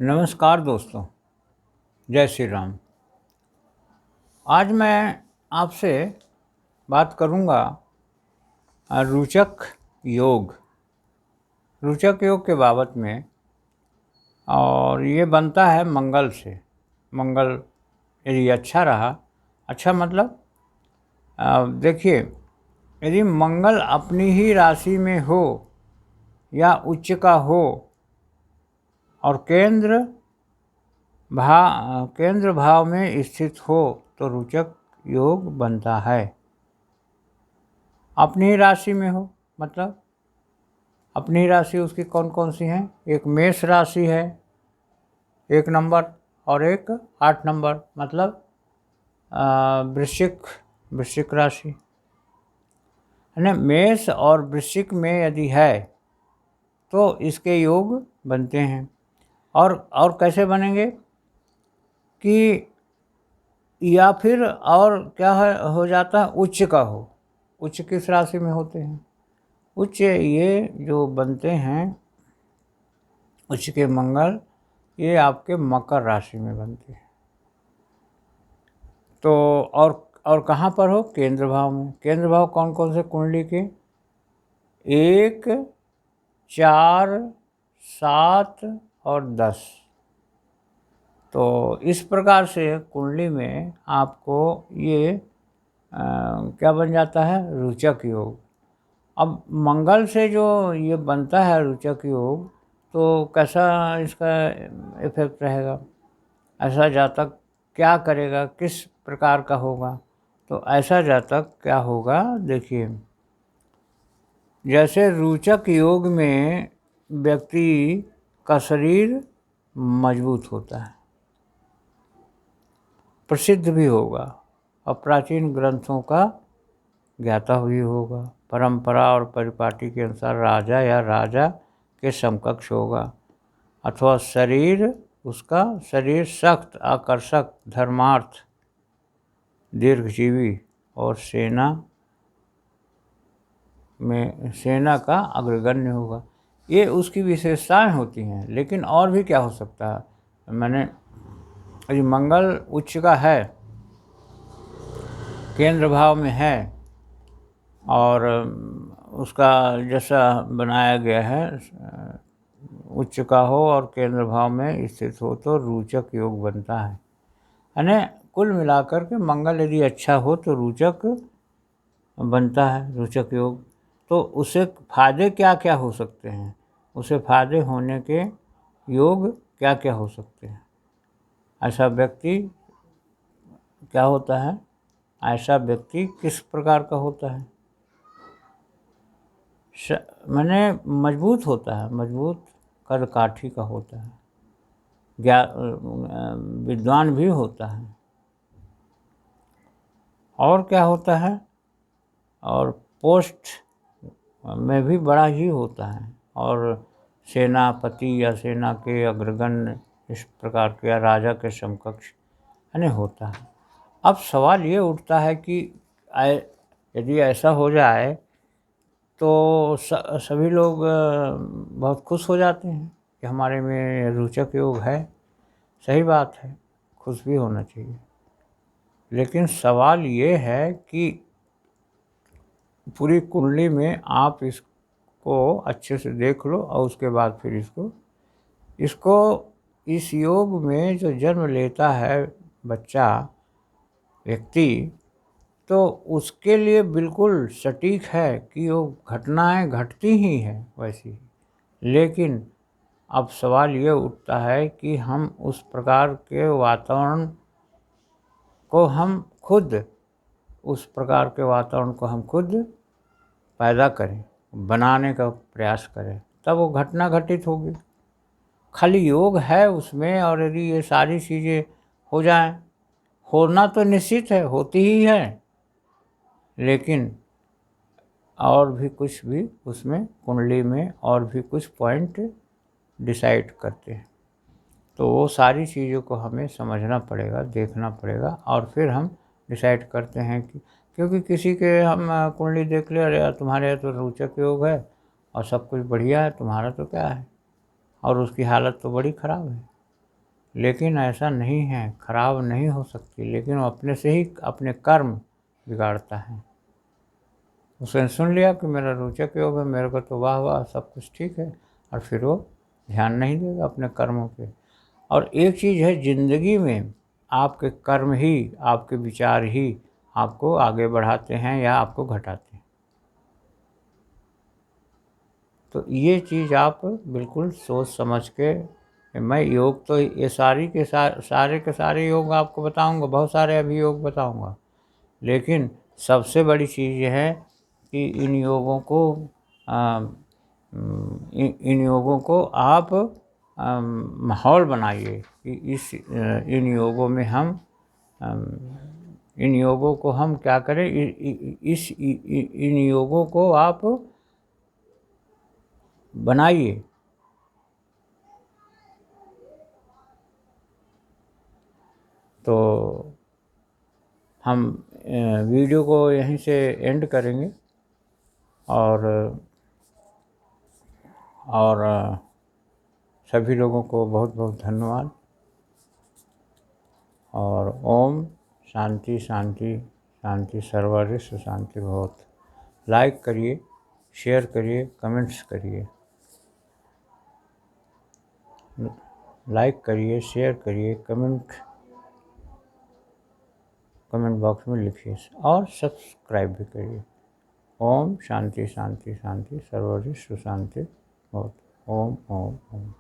नमस्कार दोस्तों, जय श्री राम। आज मैं आपसे बात करूंगा रोचक योग के बाबत में। और ये बनता है मंगल से। मंगल यदि अच्छा रहा, अच्छा मतलब देखिए, यदि मंगल अपनी ही राशि में हो या उच्च का हो और केंद्र भाव में स्थित हो तो रोचक योग बनता है। अपनी ही राशि में हो मतलब अपनी राशि उसकी कौन कौन सी हैं? एक मेष राशि है 1 नंबर, और एक 8 नंबर मतलब वृश्चिक राशि है ना। मेष और वृश्चिक में यदि है तो इसके योग बनते हैं। और कैसे बनेंगे कि या फिर और क्या हो जाता है, उच्च का हो। उच्च किस राशि में होते हैं? उच्च ये जो बनते हैं उच्च के मंगल, ये आपके मकर राशि में बनते हैं। तो और कहाँ पर हो? केंद्र भाव में। केंद्र भाव कौन कौन से कुंडली के? 1, 4, 7 और 10। तो इस प्रकार से कुंडली में आपको ये क्या बन जाता है? रोचक योग। अब मंगल से जो ये बनता है रोचक योग, तो कैसा इसका इफेक्ट रहेगा? ऐसा जातक क्या करेगा, किस प्रकार का होगा? तो ऐसा जातक क्या होगा, देखिए, जैसे रोचक योग में व्यक्ति का शरीर मजबूत होता है, प्रसिद्ध भी होगा और प्राचीन ग्रंथों का ज्ञाता भी होगा। परंपरा और परिपाटी के अनुसार राजा या राजा के समकक्ष होगा, अथवा उसका शरीर सख्त, आकर्षक, धर्मार्थ, दीर्घजीवी और सेना का अग्रगण्य होगा। ये उसकी विशेषताएं होती हैं। लेकिन और भी क्या हो सकता है? यदि मंगल उच्च का है, केंद्र भाव में है और उसका जैसा बनाया गया है उच्च का हो और केंद्र भाव में स्थित हो तो रोचक योग बनता है। यानी कुल मिलाकर के मंगल यदि अच्छा हो तो रोचक बनता है, रोचक योग। तो उससे फायदे क्या क्या हो सकते हैं? उसे फायदे होने के योग क्या क्या हो सकते हैं? ऐसा व्यक्ति क्या होता है? ऐसा व्यक्ति किस प्रकार का होता है? माने मजबूत होता है, मजबूत कदकाठी का होता है, विद्वान भी होता है। और क्या होता है? और पोस्ट में भी बड़ा ही होता है, और सेनापति या सेना के अग्रगण्य इस प्रकार के या राजा के समकक्ष यानी होता है। अब सवाल ये उठता है कि यदि ऐसा हो जाए तो सभी लोग बहुत खुश हो जाते हैं कि हमारे में रोचक योग है। सही बात है, खुश भी होना चाहिए। लेकिन सवाल ये है कि पूरी कुंडली में आप इसको अच्छे से देख लो और उसके बाद फिर इसको इस योग में जो जन्म लेता है बच्चा, व्यक्ति, तो उसके लिए बिल्कुल सटीक है कि वो घटनाएं घटती ही हैं वैसी। लेकिन अब सवाल ये उठता है कि हम उस प्रकार के वातावरण को हम खुद पैदा करें, बनाने का प्रयास करें, तब वो घटना घटित होगी। खाली योग है उसमें, और यदि ये सारी चीज़ें हो जाएं, होना तो निश्चित है, होती ही है, लेकिन और भी कुछ भी उसमें कुंडली में और भी कुछ पॉइंट डिसाइड करते हैं। तो वो सारी चीज़ों को हमें समझना पड़ेगा, देखना पड़ेगा, और फिर हम डिसाइड करते हैं कि क्योंकि किसी के हम कुंडली देख ले, अरे यार तुम्हारे यहाँ तो रोचक योग है और सब कुछ बढ़िया है, तुम्हारा तो क्या है, और उसकी हालत तो बड़ी ख़राब है। लेकिन ऐसा नहीं है, खराब नहीं हो सकती, लेकिन वो अपने से ही अपने कर्म बिगाड़ता है। उसने सुन लिया कि मेरा रोचक योग है, मेरे को तो वाह वाह सब कुछ ठीक है, और फिर वो ध्यान नहीं देगा अपने कर्मों पे। और एक चीज़ है ज़िंदगी में, आपके कर्म ही, आपके विचार ही आपको आगे बढ़ाते हैं या आपको घटाते हैं। तो ये चीज़ आप बिल्कुल सोच समझ के, मैं योग तो ये सारे के सारे योग आपको बताऊंगा, बहुत सारे अभी योग बताऊंगा, लेकिन सबसे बड़ी चीज़ ये है कि इन योगों को इन योगों को आप माहौल बनाइए कि इन योगों में हम इन योगों को हम क्या करें, इन योगों को आप बनाइए। तो हम वीडियो को यहीं से एंड करेंगे, और सभी लोगों को बहुत बहुत धन्यवाद। और ओम शांति शांति शांति, सर्वरिष्ट शांति भवतु। लाइक करिए, शेयर करिए, कमेंट्स करिए, लाइक करिए, शेयर करिए, कमेंट बॉक्स में लिखिए, और सब्सक्राइब भी करिए। ओम शांति शांति शांति, सर्वरिष्ट शांति भवतु। ओम ओम ओम।